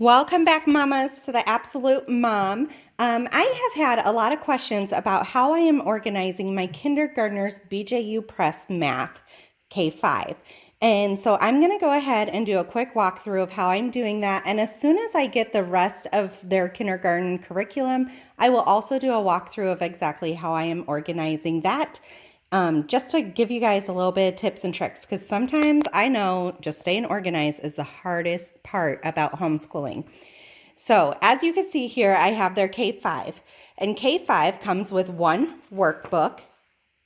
Welcome back, mamas, to the Absolute Mom. I have had a lot of questions about how I am organizing my kindergartner's BJU Press Math K5. And so I'm going to go ahead and do a quick walkthrough of how I'm doing that. And as soon as I get the rest of their kindergarten curriculum, I will also do a walkthrough of exactly how I am organizing that. Just to give you guys a little bit of tips and tricks, because sometimes I know just staying organized is the hardest part about homeschooling. So as you can see here, I have their K5, and K5 comes with one workbook,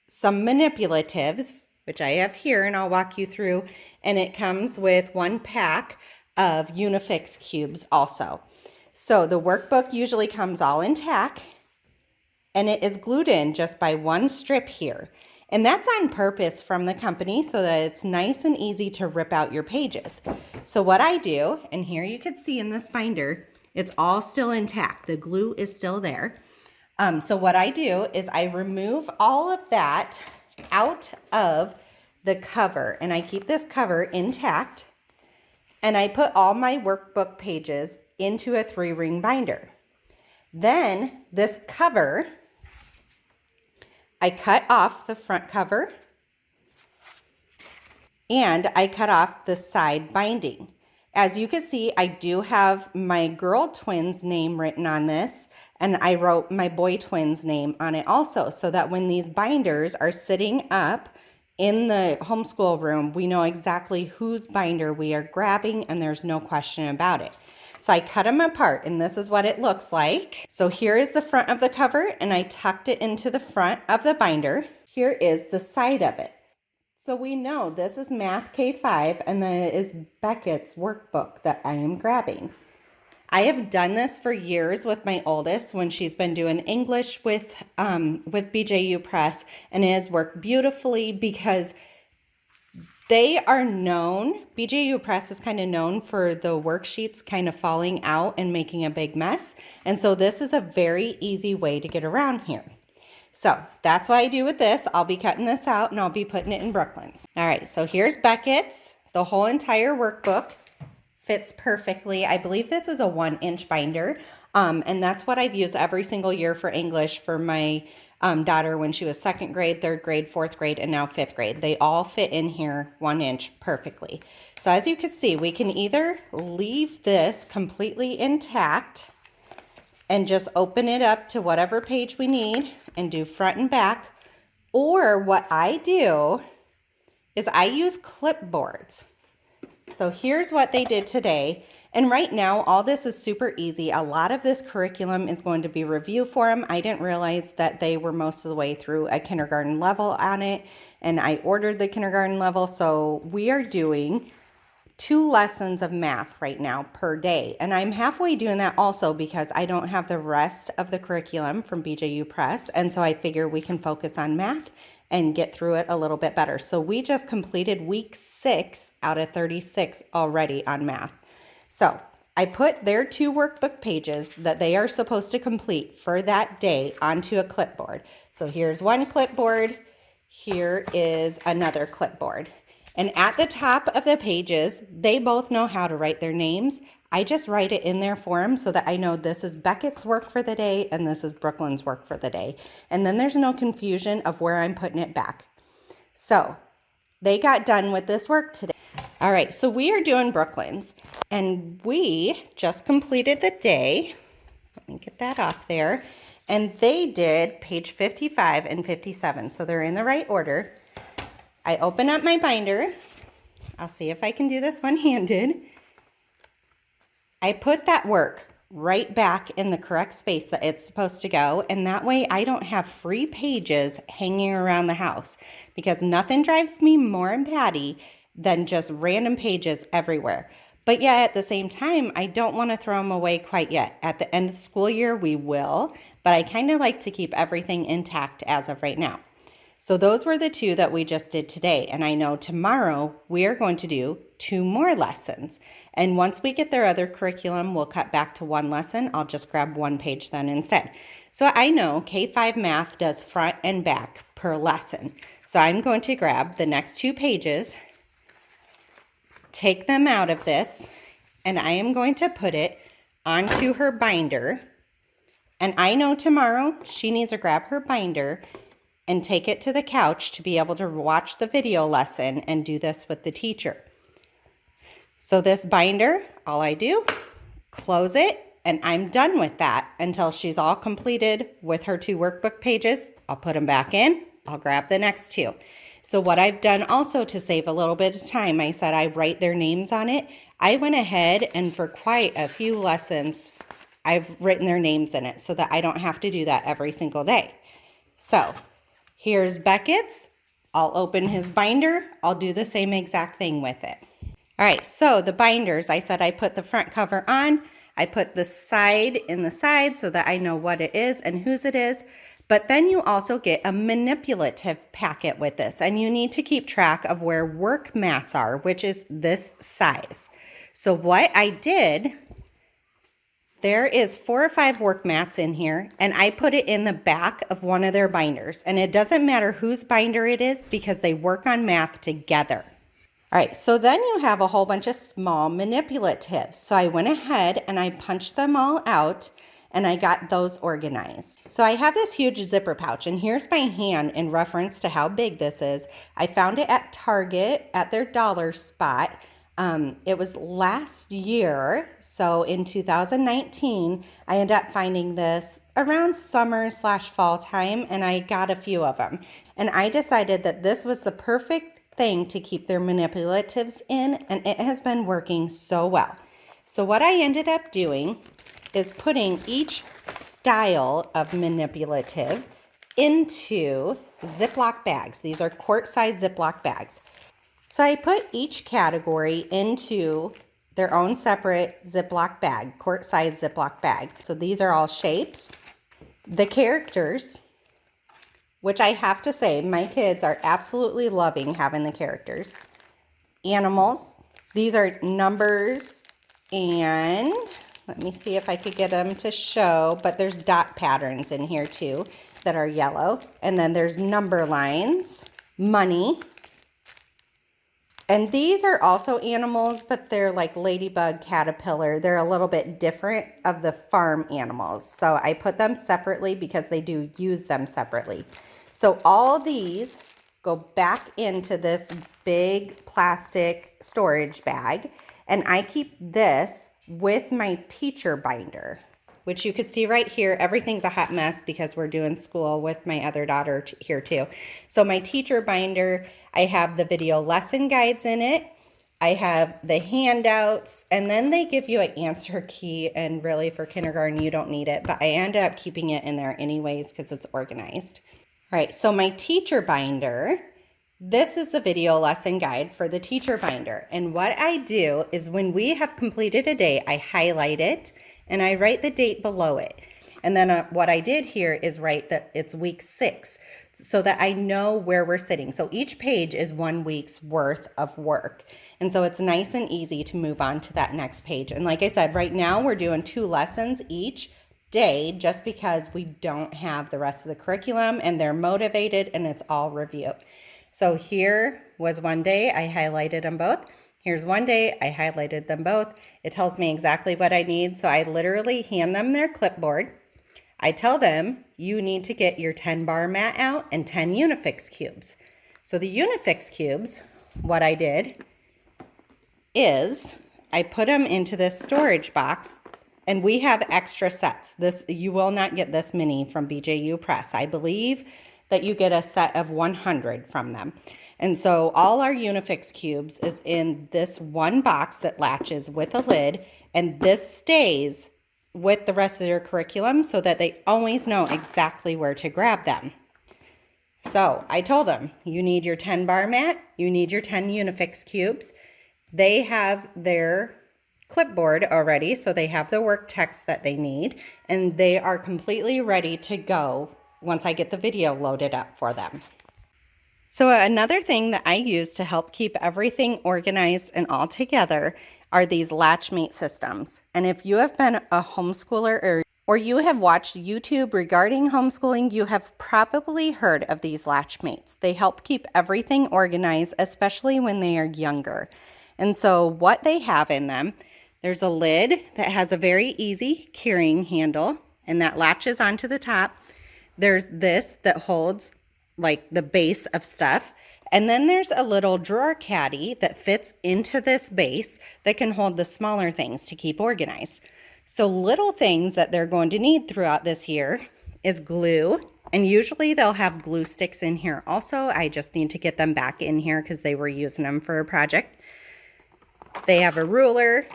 some manipulatives, which I have here and I'll walk you through, and it comes with one pack of Unifix cubes also. So the workbook usually comes all intact, and it is glued in just by one strip here. And that's on purpose from the company so that it's nice and easy to rip out your pages. So what I do, and here you can see in this binder, it's all still intact. The glue is still there. So what I do is I remove all of that out of the cover, and I keep this cover intact, and I put all my workbook pages into a 3-ring binder. Then this cover, I cut off the front cover and I cut off the side binding. As you can see, I do have my girl twins name written on this, and I wrote my boy twins name on it also, so that when these binders are sitting up in the homeschool room, we know exactly whose binder we are grabbing and there's no question about it. So I cut them apart, and this is what it looks like. So here is the front of the cover, and I tucked it into the front of the binder. Here is the side of it. So we know this is Math K5, and that is Beckett's workbook that I am grabbing. I have done this for years with my oldest when she's been doing English with BJU Press, and it has worked beautifully because they are known, BJU Press is kind of known for the worksheets kind of falling out and making a big mess. And so this is a very easy way to get around here. So that's what I do with this. I'll be cutting this out and I'll be putting it in Brooklyn's. All right, so here's Beckett's. The whole entire workbook fits perfectly. I believe this is a 1-inch binder. And that's what I've used every single year for English for my daughter when she was 2nd grade, 3rd grade, 4th grade, and now 5th grade. They all fit in here 1 inch perfectly. So as you can see, we can either leave this completely intact and just open it up to whatever page we need and do front and back, or what I do is I use clipboards. So here's what they did today. And right now, all this is super easy. A lot of this curriculum is going to be review for them. I didn't realize that they were most of the way through a kindergarten level on it, and I ordered the kindergarten level. So we are doing 2 lessons of math right now per day. And I'm halfway doing that also because I don't have the rest of the curriculum from BJU Press. And so I figure we can focus on math and get through it a little bit better. So we just completed week 6 out of 36 already on math. So I put their 2 workbook pages that they are supposed to complete for that day onto a clipboard. So here's one clipboard. Here is another clipboard. And at the top of the pages, they both know how to write their names. I just write it in there for them so that I know this is Beckett's work for the day and this is Brooklyn's work for the day. And then there's no confusion of where I'm putting it back. So they got done with this work today. All right, so we are doing Brooklyn's, and we just completed the day. Let me get that off there. And they did page 55 and 57, so they're in the right order. I open up my binder. I'll see if I can do this one-handed. I put that work right back in the correct space that it's supposed to go, and that way I don't have free pages hanging around the house, because nothing drives me more batty than just random pages everywhere. But yet at the same time, I don't want to throw them away quite yet. At the end of the school year, we will, but I kind of like to keep everything intact as of right now. So those were the 2 that we just did today. And I know tomorrow we are going to do 2 more lessons. And once we get their other curriculum, we'll cut back to 1 lesson. I'll just grab 1 page then instead. So I know K5 Math does front and back per lesson. So I'm going to grab the next 2 pages, take them out of this, and I am going to put it onto her binder. And I know tomorrow she needs to grab her binder and take it to the couch to be able to watch the video lesson and do this with the teacher. So this binder, all I do, close it, and I'm done with that until she's all completed with her 2 workbook pages. I'll put them back in. I'll grab the next 2. So what I've done also to save a little bit of time, I said I write their names on it. I went ahead and for quite a few lessons, I've written their names in it so that I don't have to do that every single day. So here's Beckett's. I'll open his binder. I'll do the same exact thing with it. All right, so the binders, I said I put the front cover on. I put the side in the side so that I know what it is and whose it is. But then you also get a manipulative packet with this, and you need to keep track of where work mats are, which is this size. So what I did, there is 4 or 5 work mats in here, and I put it in the back of one of their binders. And it doesn't matter whose binder it is because they work on math together. All right, so then you have a whole bunch of small manipulatives. So I went ahead and I punched them all out and I got those organized. So I have this huge zipper pouch, and here's my hand in reference to how big this is. I found it at Target at their dollar spot. It was last year, so in 2019, I ended up finding this around summer/fall time, and I got a few of them. And I decided that this was the perfect thing to keep their manipulatives in, and it has been working so well. So what I ended up doing is putting each style of manipulative into Ziploc bags. These are quart-size Ziploc bags. So I put each category into their own separate Ziploc bag, quart-size Ziploc bag. So these are all shapes. The characters, which I have to say, my kids are absolutely loving having the characters. Animals. These are numbers, and let me see if I could get them to show, but there's dot patterns in here too that are yellow. And then there's number lines, money. And these are also animals, but they're like ladybug, caterpillar. They're a little bit different of the farm animals. So I put them separately because they do use them separately. So all these go back into this big plastic storage bag, and I keep this with my teacher binder, which you could see right here. Everything's a hot mess because we're doing school with my other daughter here too. So my teacher binder, I have the video lesson guides in it. I have the handouts, and then they give you an answer key, and really for kindergarten you don't need it, but I ended up keeping it in there anyways because it's organized. All right, so my teacher binder, this is the video lesson guide for the teacher binder. And what I do is when we have completed a day, I highlight it and I write the date below it. And then what I did here is write that it's week 6 so that I know where we're sitting. So each page is 1 week's worth of work. And so it's nice and easy to move on to that next page. And like I said, right now we're doing 2 lessons each day just because we don't have the rest of the curriculum and they're motivated and it's all review. So here was one day I highlighted them both. Here's one day I highlighted them both. It tells me exactly what I need. So I literally hand them their clipboard. I tell them you need to get your 10 bar mat out and 10 Unifix cubes. So the Unifix cubes, what I did is I put them into this storage box. And we have extra sets. You will not get this many from BJU Press. I believe that you get a set of 100 from them. And so all our Unifix cubes is in this one box that latches with a lid, and this stays with the rest of their curriculum so that they always know exactly where to grab them. So I told them, you need your 10 bar mat, you need your 10 Unifix cubes. They have their clipboard already, so they have the work text that they need, and they are completely ready to go once I get the video loaded up for them. So another thing that I use to help keep everything organized and all together are these Latch Mate systems. And if you have been a homeschooler or you have watched YouTube regarding homeschooling, you have probably heard of these Latch Mates. They help keep everything organized, especially when they are younger. And so what they have in them, There's a lid that has a very easy carrying handle, and that latches onto the top. There's this that holds like the base of stuff. And then there's a little drawer caddy that fits into this base that can hold the smaller things to keep organized. So little things that they're going to need throughout this year is glue. And usually they'll have glue sticks in here also. I just need to get them back in here because they were using them for a project. They have a ruler.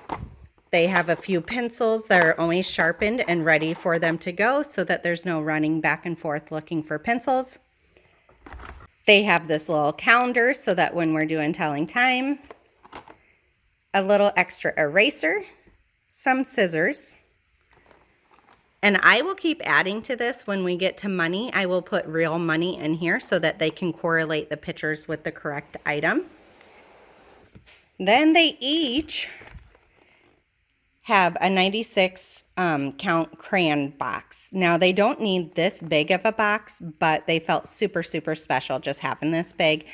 They have a few pencils that are always sharpened and ready for them to go so that there's no running back and forth looking for pencils. They have this little calendar so that when we're doing telling time, a little extra eraser, some scissors, and I will keep adding to this. When we get to money, I will put real money in here so that they can correlate the pictures with the correct item. Then they each have a 96 count crayon box. Now they don't need this big of a box, but they felt super, super special just having this big.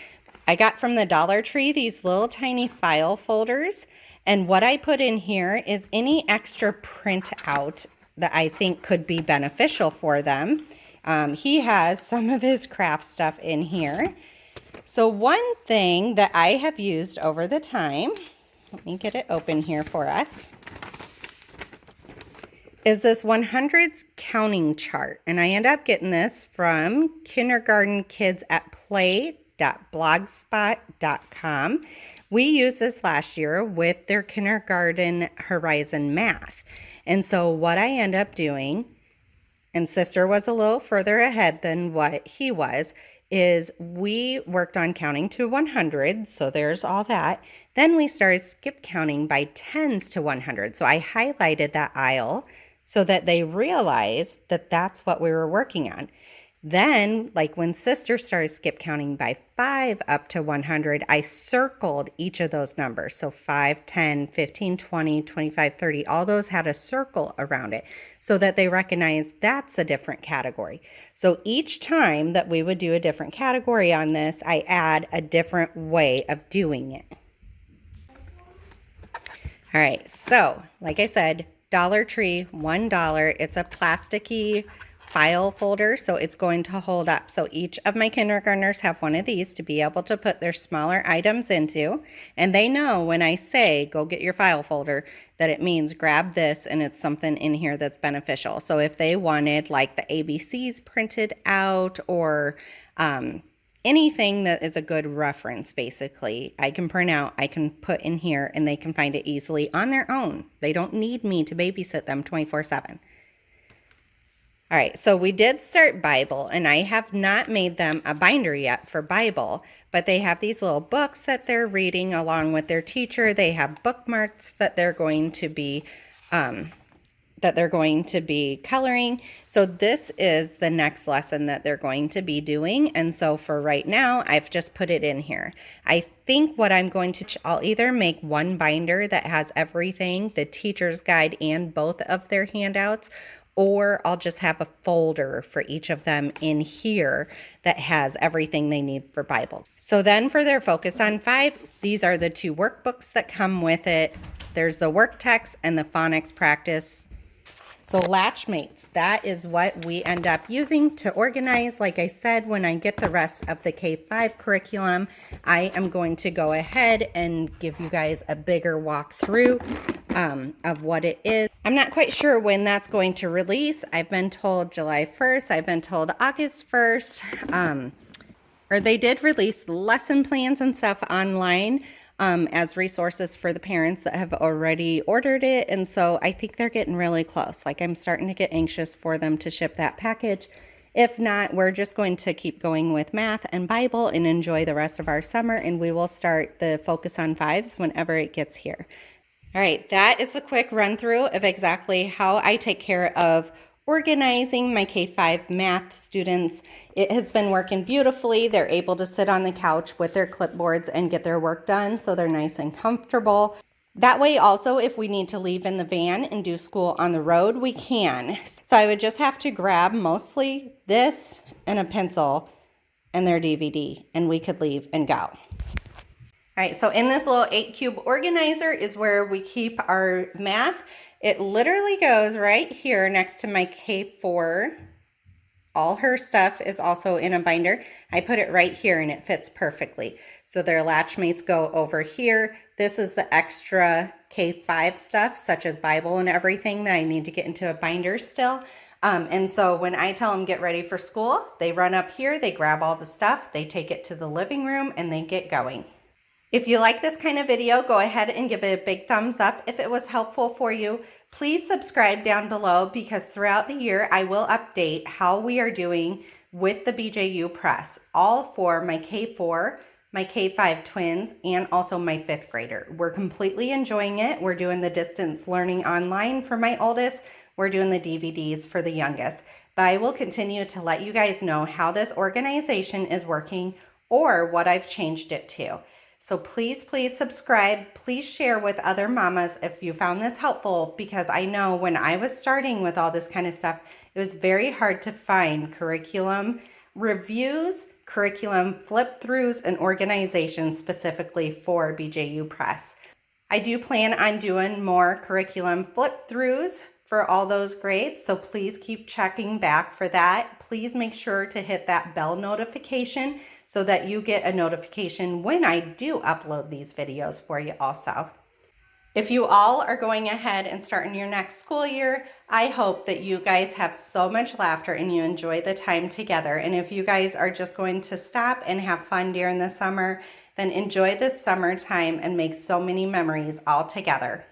I got from the Dollar Tree these little tiny file folders, and what I put in here is any extra print out that I think could be beneficial for them. He has some of his craft stuff in here. So one thing that I have used over the time, let me get it open here for us, is this 100s counting chart. And I end up getting this from kindergartenkidsatplay.blogspot.com. We used this last year with their kindergarten horizon math. And so what I end up doing, and sister was a little further ahead than what he was, is we worked on counting to 100. So there's all that. Then we started skip counting by tens to 100. So I highlighted that aisle so that they realized that that's what we were working on. Then, like when sister started skip counting by 5 up to 100, I circled each of those numbers. So 5, 10, 15, 20, 25, 30, all those had a circle around it so that they recognized that's a different category. So each time that we would do a different category on this, I add a different way of doing it. All right, so like I said, Dollar Tree, $1. It's a plasticky file folder, so it's going to hold up. So each of my kindergartners have one of these to be able to put their smaller items into. And they know when I say, go get your file folder, that it means grab this and it's something in here that's beneficial. So if they wanted like the ABCs printed out or anything that is a good reference, basically, I can print out, I can put in here, and they can find it easily on their own. They don't need me to babysit them 24/7. All right, so we did start Bible, and I have not made them a binder yet for Bible, but they have these little books that they're reading along with their teacher. They have bookmarks that they're going to be coloring. So this is the next lesson that they're going to be doing. And so for right now, I've just put it in here. I think what I'm going to, I'll either make one binder that has everything, the teacher's guide and both of their handouts, or I'll just have a folder for each of them in here that has everything they need for Bible. So then for their Focus on Fives, these are the 2 workbooks that come with it. There's the work text and the phonics practice. So Latch Mates, that is what we end up using to organize. Like I said, when I get the rest of the K5 curriculum, I am going to go ahead and give you guys a bigger walkthrough of what it is. I'm not quite sure when that's going to release. I've been told July 1st. I've been told August 1st. Or they did release lesson plans and stuff online as resources for the parents that have already ordered it. And so I think they're getting really close. Like I'm starting to get anxious for them to ship that package. If not, we're just going to keep going with math and Bible and enjoy the rest of our summer. And we will start the Focus on Fives whenever it gets here. All right, that is a quick run through of exactly how I take care of organizing my K5 math students. It has been working beautifully. They're able to sit on the couch with their clipboards and get their work done, so they're nice and comfortable. That way also, if we need to leave in the van and do school on the road, we can. So I would just have to grab mostly this and a pencil and their DVD, and we could leave and go. All right, so in this little 8-cube organizer is where we keep our math. It literally goes right here next to my K4. All her stuff is also in a binder. I put it right here and it fits perfectly. So their Latch Mates go over here. This is the extra K5 stuff, such as Bible and everything that I need to get into a binder still. And so when I tell them get ready for school, they run up here, they grab all the stuff, they take it to the living room, and they get going. If you like this kind of video, go ahead and give it a big thumbs up if it was helpful for you. Please subscribe down below because throughout the year I will update how we are doing with the BJU Press, all for my K4, my K5 twins, and also my 5th grader. We're completely enjoying it. We're doing the distance learning online for my oldest. We're doing the DVDs for the youngest. But I will continue to let you guys know how this organization is working or what I've changed it to. So please subscribe. Please share with other mamas if you found this helpful, because I know when I was starting with all this kind of stuff, it was very hard to find curriculum reviews, curriculum flip-throughs, and organization specifically for BJU Press. I do plan on doing more curriculum flip-throughs for all those grades, so please keep checking back for that. Please make sure to hit that bell notification so that you get a notification when I do upload these videos for you also. If you all are going ahead and starting your next school year, I hope that you guys have so much laughter and you enjoy the time together. And if you guys are just going to stop and have fun during the summer, then enjoy this summertime and make so many memories all together.